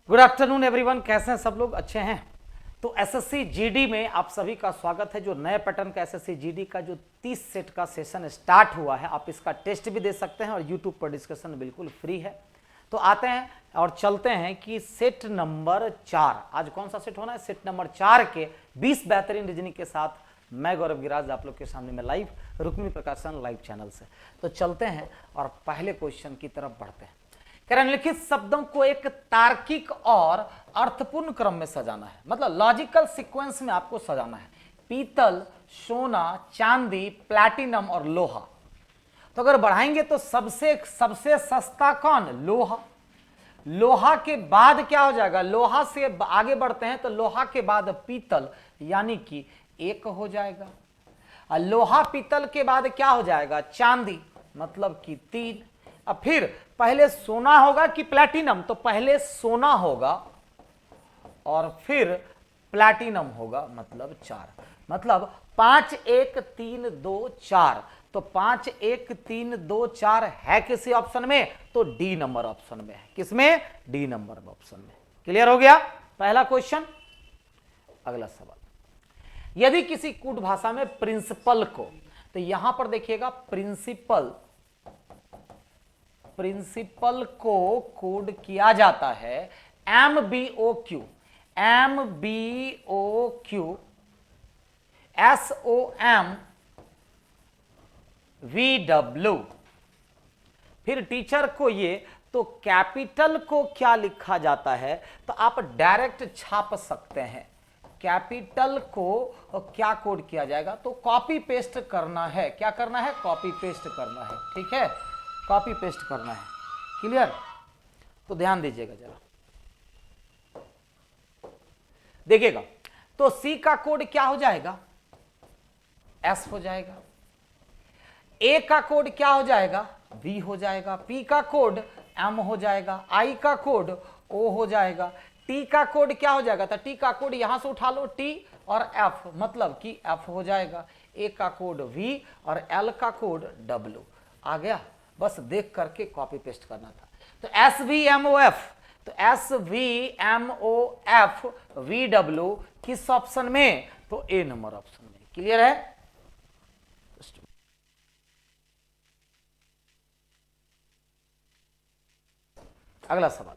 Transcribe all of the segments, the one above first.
Good afternoon everyone, कैसे हैं सब लोग? अच्छे हैं? तो एसएससी जीडी में आप सभी का स्वागत है। जो नए पैटर्न का एसएससी जीडी का जो 30 सेट का सेशन स्टार्ट हुआ है, आप इसका टेस्ट भी दे सकते हैं और यूट्यूब पर डिस्कशन बिल्कुल फ्री है। तो आते हैं और चलते हैं कि सेट नंबर 4, आज कौन सा सेट होना है? सेट नंबर 4 के 20 बेहतरीन रीजनिंग के साथ मैं गौरव गिराज आप लोग के सामने में लाइव रुक्मिणी प्रकाशन लाइव चैनल से। तो चलते हैं और पहले क्वेश्चन की तरफ बढ़ते हैं। कह रहे निम्नलिखित शब्दों को एक तार्किक और अर्थपूर्ण क्रम में सजाना है, मतलब लॉजिकल सीक्वेंस में आपको सजाना है। पीतल, सोना, चांदी, प्लैटिनम और लोहा। तो अगर बढ़ाएंगे तो सबसे सस्ता कौन? लोहा। लोहा के बाद क्या हो जाएगा? लोहा से आगे बढ़ते हैं तो लोहा के बाद पीतल, यानी कि 1 हो जाएगा। और लोहा पीतल के बाद क्या हो जाएगा? चांदी, मतलब कि 3। अब फिर पहले सोना होगा कि प्लैटिनम? तो पहले सोना होगा और फिर प्लैटिनम होगा, मतलब 4। मतलब 5 1 3 2 4। तो 5 1 3 2 4 है किसी ऑप्शन में? तो डी नंबर ऑप्शन में है। किसमें? डी नंबर ऑप्शन में। क्लियर हो गया पहला क्वेश्चन। अगला सवाल, यदि किसी कूट भाषा में प्रिंसिपल को, तो यहां पर देखिएगा प्रिंसिपल को कोड किया जाता है MBOQ, SOMVW। फिर टीचर को ये, तो कैपिटल को क्या लिखा जाता है? तो आप डायरेक्ट छाप सकते हैं। कैपिटल को क्या कोड किया जाएगा? तो कॉपी पेस्ट करना है। क्या करना है? कॉपी पेस्ट करना है। ठीक है, कॉपी पेस्ट करना है। क्लियर? तो ध्यान दीजिएगा जरा, देखिएगा। तो सी का कोड क्या हो जाएगा? एस हो जाएगा। ए का कोड क्या हो जाएगा? वी हो जाएगा। पी का कोड एम हो जाएगा। आई का कोड ओ हो जाएगा। टी का कोड क्या हो जाएगा? तो टी का कोड यहां से उठा लो, टी और एफ, मतलब कि एफ हो जाएगा। ए का कोड वी और एल का कोड डब्ल्यू। आ गया? बस देख करके कॉपी पेस्ट करना था। तो SVMOF, तो SVMOF किस ऑप्शन में? तो ए नंबर ऑप्शन में। क्लियर है? अगला सवाल,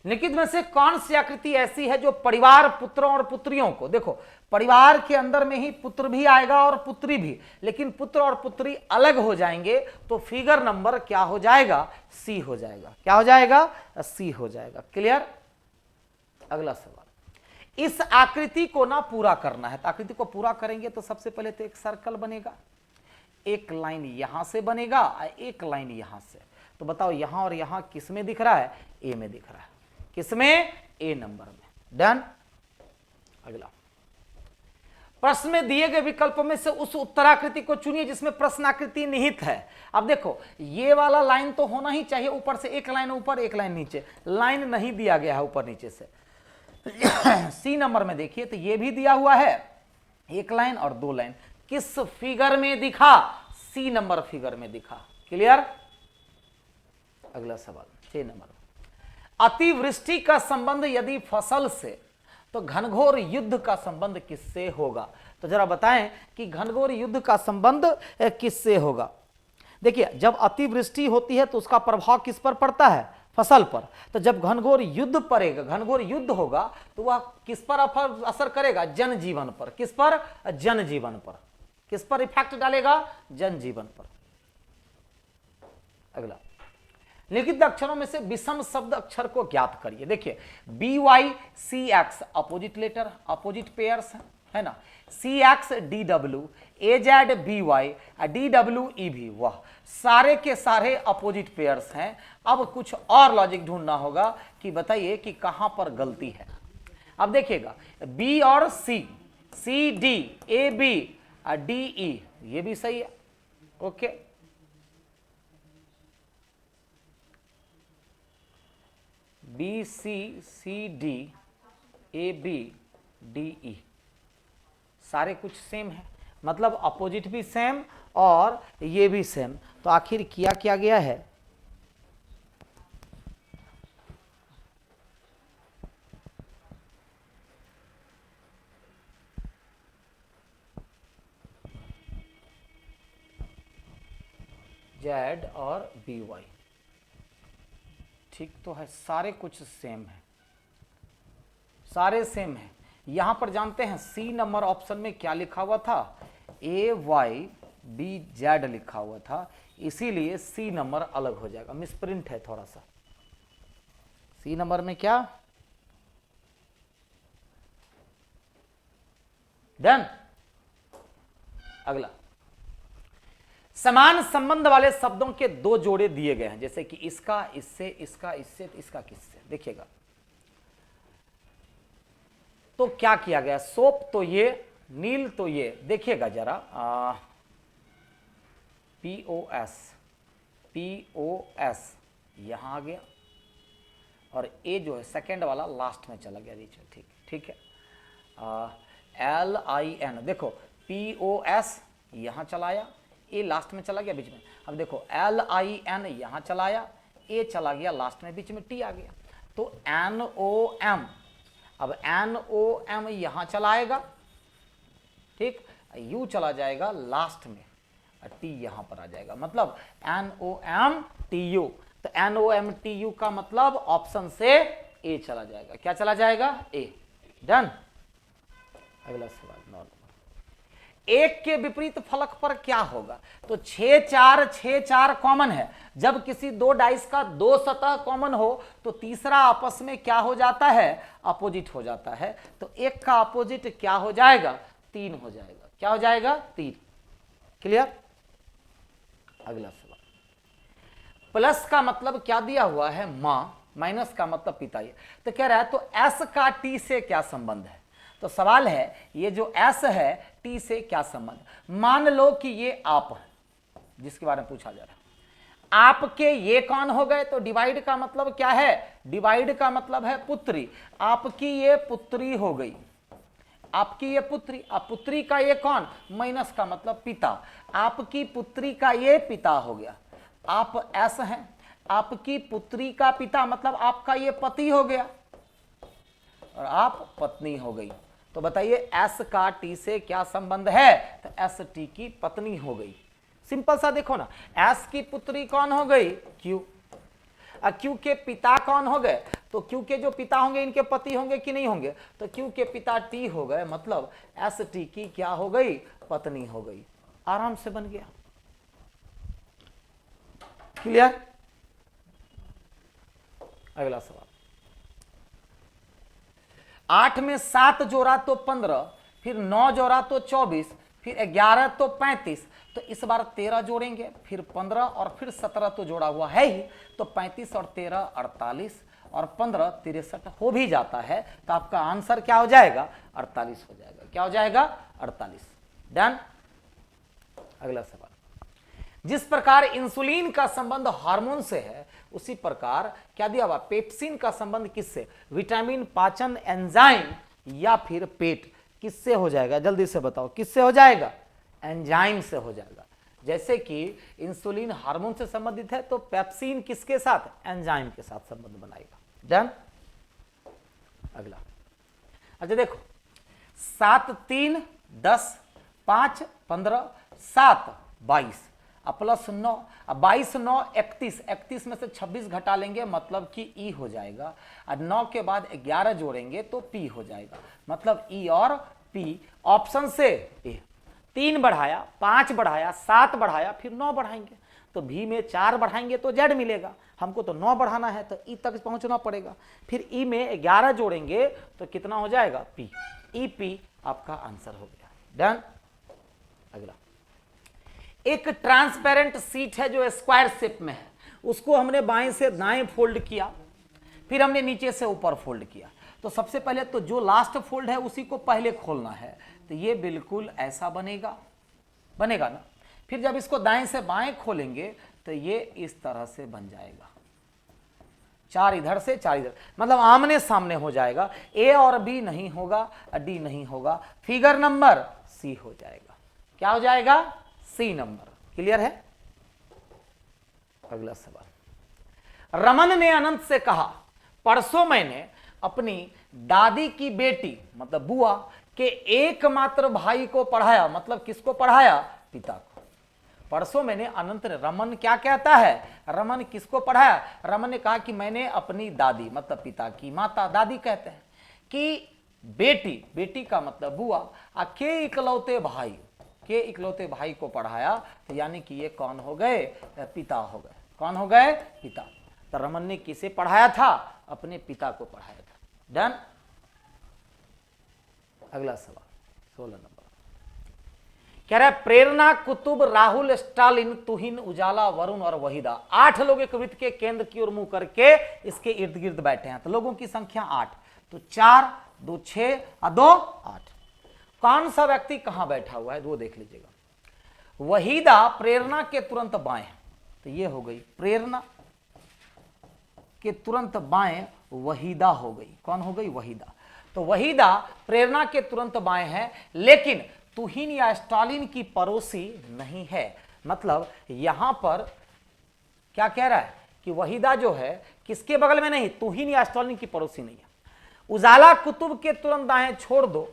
निम्नलिखित में से कौन सी आकृति ऐसी है जो परिवार, पुत्रों और पुत्रियों को, देखो परिवार के अंदर में ही पुत्र भी आएगा और पुत्री भी, लेकिन पुत्र और पुत्री अलग हो जाएंगे, तो फिगर नंबर क्या हो जाएगा? सी हो जाएगा। क्या हो जाएगा? सी हो जाएगा। क्लियर? अगला सवाल, इस आकृति को ना पूरा करना है। तो आकृति को पूरा करेंगे तो सबसे पहले तो एक सर्कल बनेगा, एक लाइन यहां से बनेगा और एक लाइन यहां से। तो बताओ यहां और यहां किस में दिख रहा है? ए में दिख रहा है। किसमें? ए नंबर में। डन। अगला, प्रश्न में दिए गए विकल्पों में से उस उत्तराकृति को चुनिए जिसमें प्रश्नाकृति निहित है। अब देखो ये वाला लाइन तो होना ही चाहिए, ऊपर से एक लाइन ऊपर एक लाइन नीचे। लाइन नहीं दिया गया है ऊपर नीचे से। सी नंबर में देखिए तो ये भी दिया हुआ है, एक लाइन और 2 लाइन। किस फिगर में दिखा? सी नंबर फिगर में दिखा। क्लियर? अगला सवाल 6 नंबर, अतिवृष्टि का संबंध यदि फसल से, तो घनघोर युद्ध का संबंध किससे होगा? तो जरा बताएं कि घनघोर युद्ध का संबंध किससे होगा? देखिए जब अतिवृष्टि होती है तो उसका प्रभाव किस पर पड़ता है? फसल पर। तो जब घनघोर युद्ध पड़ेगा, घनघोर युद्ध होगा, तो वह किस पर असर करेगा? जनजीवन पर। किस पर? जनजीवन पर। किस पर इफेक्ट डालेगा? जनजीवन पर। अगला, लिखित अक्षरों में से विषम शब्द अक्षर को ज्ञात करिए। देखिए BYCX opposite letter, opposite pairs है ना। CX DW, AZ BY, DW EV, वह सारे के सारे अपोजिट पेयर्स हैं। अब कुछ और लॉजिक ढूंढना होगा कि बताइए कि कहां पर गलती है। अब देखिएगा B और C, CD, AB, DE, ये भी सही है। ओके, BCCD AB DE सारे कुछ सेम है, मतलब अपोजिट भी सेम और ये भी सेम। तो आखिर किया क्या गया है? जेड और बी वाई, ठीक तो है, सारे कुछ सेम है, सारे सेम है। यहां पर जानते हैं सी नंबर ऑप्शन में क्या लिखा हुआ था, ए वाई बी जेड लिखा हुआ था, इसीलिए सी नंबर अलग हो जाएगा, मिसप्रिंट है थोड़ा सा। सी नंबर में क्या, डन। अगला, समान संबंध वाले शब्दों के दो जोड़े दिए गए हैं, जैसे कि इसका इससे, इसका इससे, इसका किससे। देखिएगा तो क्या किया गया, सोप तो ये, नील तो ये, देखिएगा जरा, POS, POS यहां आ गया और ए जो है सेकेंड वाला लास्ट में चला गया बीच में, ठीक ठीक है। LIN देखो, POS यहां चलाया, ए लास्ट में चला गया बीच में। अब देखो LIN यहां चलाया, ए चला गया लास्ट में, बीच में टी आ गया, तो NOM, अब NOM यहां चलाएगा, ठीक, यू चला जाएगा लास्ट में, टी यहां पर आ जाएगा, मतलब NOMTU। तो NOMTU का मतलब ऑप्शन से ए चला जाएगा, क्या चला जाएगा, ए, डन। अगला सवाल, 9 नंबर, एक के विपरीत फलक पर क्या होगा, तो 6 4 6 4 कॉमन है, जब किसी दो डाइस का दो सतह कॉमन हो तो तीसरा आपस में क्या हो जाता है, अपोजिट हो जाता है, तो एक का अपोजिट क्या हो जाएगा, 3 हो जाएगा, क्या हो जाएगा, 3, क्लियर। अगला सवाल, प्लस का मतलब क्या दिया हुआ है, मां, माइनस का मतलब पिता, तो कह रहा है तो एस का टी से क्या संबंध है, तो सवाल है ये जो एस है टी से क्या संबंध। मान लो कि ये आप है जिसके बारे में पूछा जा रहा है, आपके ये कौन हो गए, तो डिवाइड का मतलब क्या है, डिवाइड का मतलब है पुत्री, आपकी ये पुत्री हो गई, आपकी ये पुत्री, अब पुत्री का ये कौन, माइनस का मतलब पिता, आपकी पुत्री का ये पिता हो गया, आप ऐसा हैं, आपकी पुत्री का पिता मतलब आपका ये पति हो गया और आप पत्नी हो गई, तो बताइए एस का टी से क्या संबंध है, तो एस टी की पत्नी हो गई, सिंपल सा देखो ना, एस की पुत्री कौन हो गई, क्यू, क्यू के पिता कौन हो गए, तो क्यू के जो पिता होंगे इनके पति होंगे कि नहीं होंगे, तो क्यू के पिता टी हो गए, मतलब एस टी की क्या हो गई, पत्नी हो गई, आराम से बन गया, क्लियर। अगला सवाल, 8 में 7 जोड़ा तो 15, फिर 9 जोड़ा तो 24, फिर 11 तो 35, तो इस बार 13 जोड़ेंगे, फिर 15 और फिर 17 तो जोड़ा हुआ है ही, तो 35 और 13 48 और 15 63 हो भी जाता है, तो आपका आंसर क्या हो जाएगा, 48 हो जाएगा, क्या हो जाएगा, 48, डन। अगला सवाल, जिस प्रकार इंसुलिन का संबंध हार्मोन से है उसी प्रकार क्या दिया हुआ, पेप्सिन का संबंध किससे, विटामिन, पाचन एंजाइम या फिर पेट, किससे हो जाएगा, जल्दी से बताओ किससे हो जाएगा, एंजाइम से हो जाएगा। जैसे कि इंसुलिन हार्मोन से संबंधित है तो पेप्सिन किसके साथ, एंजाइम के साथ संबंध बनाएगा, डन। अगला, अच्छा देखो, 7 3 10 5 15 7 22 प्लस 9, 22 9 31, 31 में से 26 घटा लेंगे मतलब कि ई हो जाएगा, और 9 के बाद 11 जोड़ेंगे तो पी हो जाएगा, मतलब ई और पी, ऑप्शन से ए, 3 बढ़ाया, 5 बढ़ाया, 7 बढ़ाया, फिर 9 बढ़ाएंगे, तो भी में 4 बढ़ाएंगे तो जेड मिलेगा, हमको तो 9 बढ़ाना है तो ई तक पहुंचना पड़ेगा, फिर ई में 11 जोड़ेंगे तो कितना हो जाएगा, पी, ई पी आपका आंसर हो गया, डन। अगला, एक ट्रांसपेरेंट सीट है जो स्क्वायर शेप में है, उसको हमने बाएं से दाएं फोल्ड किया, फिर हमने नीचे से ऊपर फोल्ड किया, तो सबसे पहले तो जो लास्ट फोल्ड है उसी को पहले खोलना है, तो ये बिल्कुल ऐसा बनेगा, बनेगा ना, फिर जब इसको दाएं से बाएं खोलेंगे तो ये इस तरह से बन जाएगा, 4 इधर से 4 इधर, मतलब आमने सामने हो जाएगा, ए और बी नहीं होगा, डी नहीं होगा, फिगर नंबर सी हो जाएगा, क्या हो जाएगा, सी नंबर, क्लियर है। अगला सवाल, रमन ने अनंत से कहा, परसों मैंने अपनी दादी की बेटी मतलब बुआ के एकमात्र भाई को पढ़ाया, मतलब किसको पढ़ाया, पिता को, परसों मैंने अनंत रमन क्या कहता है, रमन किसको पढ़ाया, रमन ने कहा कि मैंने अपनी दादी मतलब पिता की माता दादी कहते हैं कि बेटी, बेटी का मतलब बुआ, के इकलौते भाई, के इकलौते भाई को पढ़ाया, तो यानी कि ये कौन हो गए, पिता हो गए। कौन हो गए, पिता। तो रमन ने किसे पढ़ाया था, अपने पिता को पढ़ाया था। डन। अगला सवाल 16 नंबर कह रहा है प्रेरणा, कुतुब, राहुल, स्टालिन, तुहिन, उजाला, वरुण और वहीदा, 8 लोग एक वृत्त के केंद्र की ओर मुंह करके इसके इर्द गिर्द बैठे हैं। तो लोगों की संख्या 8, तो 4, 2 6 और 2 8। कौन सा व्यक्ति कहां बैठा हुआ है वो देख लीजिएगा। वहीदा प्रेरणा के तुरंत बाएं, तो ये हो गई प्रेरणा के तुरंत बाएं वहीदा हो गई। कौन हो गई, वहीदा। तो वहीदा प्रेरणा के तुरंत बाएं है, लेकिन तुहिन या स्टालिन की पड़ोसी नहीं है। मतलब यहां पर क्या कह रहा है कि वहीदा जो है किसके बगल में नहीं, तुहिन या स्टालिन की पड़ोसी नहीं है। उजाला कुतुब के तुरंत दाएं छोड़ दो,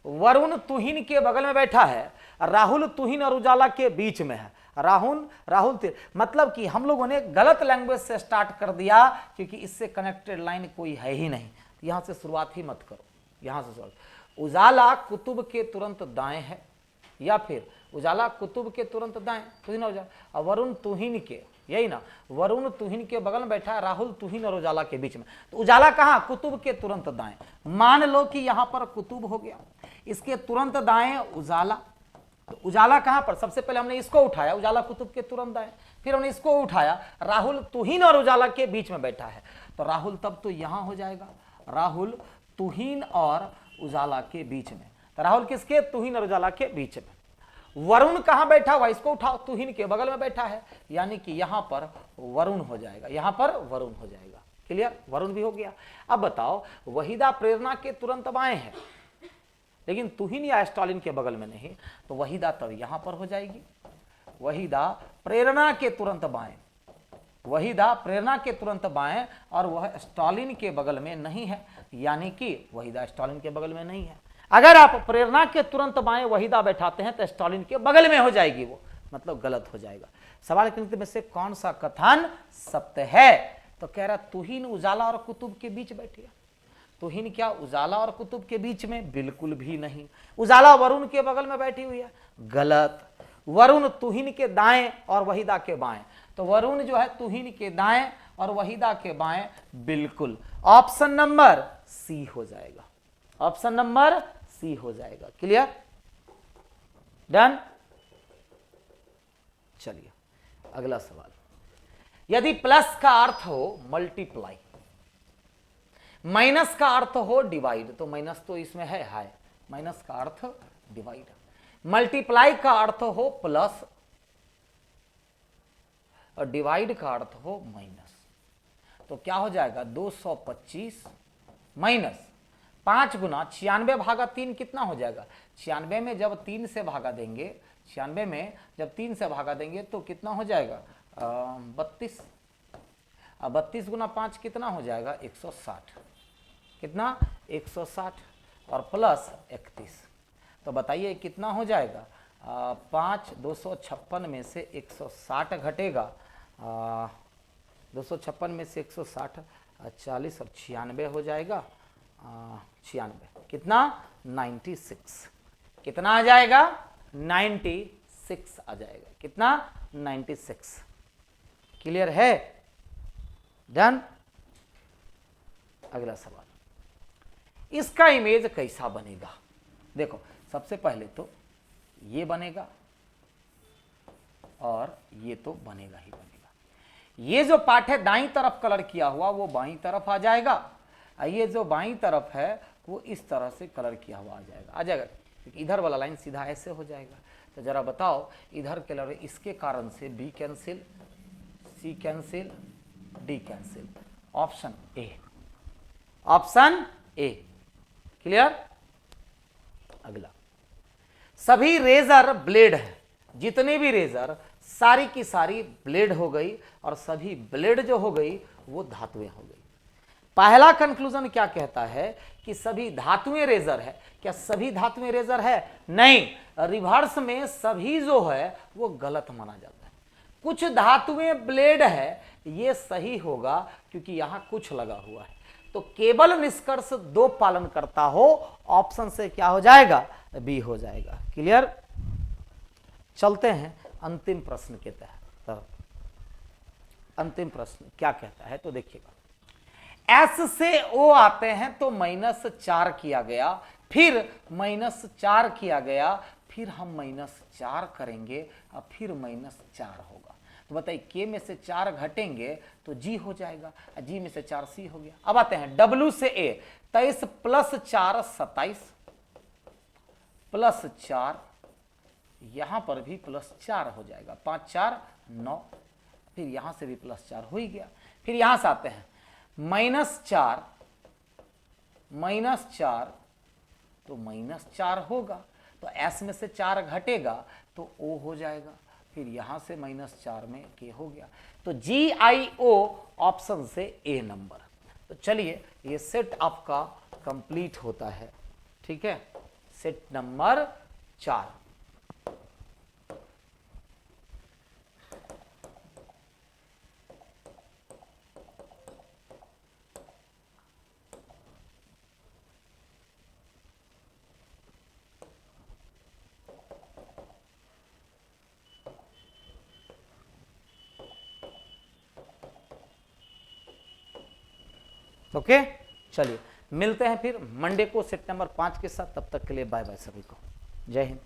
वरुण तुहिन के बगल में बैठा है, राहुल तुहिन और उजाला के बीच में है। राहुल मतलब कि हम लोगों ने गलत लैंग्वेज से स्टार्ट कर दिया, क्योंकि इससे कनेक्टेड लाइन कोई है ही नहीं। यहां से शुरुआत ही मत करो, यहां से शुरुआत। उजाला कुतुब के तुरंत दाएं है, या फिर उजाला कुतुब के तुरंत दाएं, तुहिन और उजाला, वरुण तुहिन के, यही ना, वरुण तुहिन के बगल में बैठा है, राहुल तुहिन और उजाला के बीच में। तो उजाला कहां, कुतुब के तुरंत दाएं। मान लो कि यहां पर कुतुब हो गया, इसके तुरंत दाएं उजाला। तो उजाला कहां पर, सबसे पहले हमने इसको उठाया, उजाला कुतुब के तुरंत दाएं, फिर हमने इसको उठाया, राहुल तुहिन और उजाला के बीच में बैठा है। तो राहुल तब तो यहां हो जाएगा, राहुल तुहिन और उजाला के बीच में। तो राहुल किसके, तुहिन और उजाला के बीच में। वरुण कहां बैठा हुआ, इसको उठाओ, तुहिन के बगल में बैठा है, यानी कि यहां पर वरुण हो जाएगा, यहां पर वरुण हो जाएगा। क्लियर, वरुण भी हो गया। अब बताओ, वहीदा प्रेरणा के तुरंत बाएं है, लेकिन तुहिन या स्टालिन के बगल में नहीं, तो वहीदा तब यहां पर हो जाएगी। वहीदा प्रेरणा के तुरंत बाएं, वहीदा प्रेरणा के तुरंत बाएं, और वह स्टालिन के बगल में नहीं है, यानी कि वहीदा स्टालिन के बगल में नहीं है। अगर आप प्रेरणा के तुरंत बाएं वहीदा बैठाते हैं तो स्टालिन के बगल में हो जाएगी, वो मतलब गलत हो जाएगा। सवाल के में से कौन सा कथन सत्य है, तो कह रहा तुहिन उजाला और कुतुब के बीच बैठी है। तुहिन क्या उजाला और कुतुब के बीच में, बिल्कुल भी नहीं। उजाला वरुण के बगल में बैठी हुई है, गलत। वरुण तुहिन के दाएं और वहीदा के बाएं, तो वरुण जो है तुहिन के दाएं और वहीदा के बाएं, बिल्कुल। ऑप्शन नंबर सी हो जाएगा, ऑप्शन नंबर सी हो जाएगा। Clear, done. चलिए अगला सवाल, यदि प्लस का अर्थ हो मल्टीप्लाई, माइनस का अर्थ हो डिवाइड, तो माइनस तो इसमें है, माइनस का अर्थ डिवाइड, मल्टीप्लाई का अर्थ हो प्लस और डिवाइड का अर्थ हो माइनस, तो क्या हो जाएगा 225 माइनस 5 गुना 96 भागा 3 कितना हो जाएगा। 96 में जब 3 से भागा देंगे, 96 में जब 3 से भागा देंगे तो कितना हो जाएगा 32। अब 32 गुना 5 कितना हो जाएगा 160, कितना 160 और प्लस 31, तो बताइए कितना हो जाएगा 5 256 में से 160 घटेगा, 256 में से 160 40 और 96 हो जाएगा 96, कितना 96, कितना आ जाएगा 96 आ जाएगा, कितना 96। क्लियर है, डन। अगला सवाल, इसका इमेज कैसा बनेगा। देखो सबसे पहले तो ये बनेगा और ये तो बनेगा ही बनेगा। ये जो पार्ट है दाईं तरफ कलर किया हुआ वो बाईं तरफ आ जाएगा, और ये जो बाईं तरफ है वो इस तरह से कलर किया हुआ आ जाएगा। इधर वाला लाइन सीधा ऐसे हो जाएगा। तो जरा बताओ, इधर कलर इसके कारण से B cancel, C cancel, D cancel, option A, option A. Clear. अगला, सभी रेजर ब्लेड है, जितने भी रेजर सारी की सारी ब्लेड हो गई, और सभी ब्लेड जो हो गई वो धातुएं हो गई। पहला कंक्लूजन क्या कहता है कि सभी धातुएं रेजर है। क्या सभी धातुएं रेजर है? नहीं, रिवर्स में सभी जो है वो गलत माना जाता है। कुछ धातुएं ब्लेड है, ये सही होगा क्योंकि यहां कुछ लगा हुआ है। तो केवल निष्कर्ष 2 पालन करता हो, ऑप्शन से क्या हो जाएगा? बी हो जाएगा। क्लियर? चलते हैं अंतिम प्रश्न के तहत। अंतिम प्रश्न क्या कहता है तो देखिएगा, S से O आते हैं तो -4 किया गया, फिर -4 किया गया, फिर हम -4 करेंगे और फिर -4 होगा। तो बताइए K में से 4 घटेंगे तो G हो जाएगा, G में से 4 C हो गया। अब आते हैं W से A, 23 + 4 27 +4, यहां पर भी +4 हो जाएगा, 5 4 9, फिर यहां से भी +4 हो ही गया। फिर यहां से आते हैं -4 तो -4 होगा, तो S में से 4 घटेगा तो O हो जाएगा, फिर यहां से -4 में K हो गया। तो GIO ऑप्शन से A नंबर। तो चलिए ये सेट आपका कंप्लीट होता है। ठीक है, सेट नंबर 4। ओके, चलिए मिलते हैं फिर मंडे को सेट नंबर 5 के साथ। तब तक के लिए बाय बाय सभी को। जय हिंद।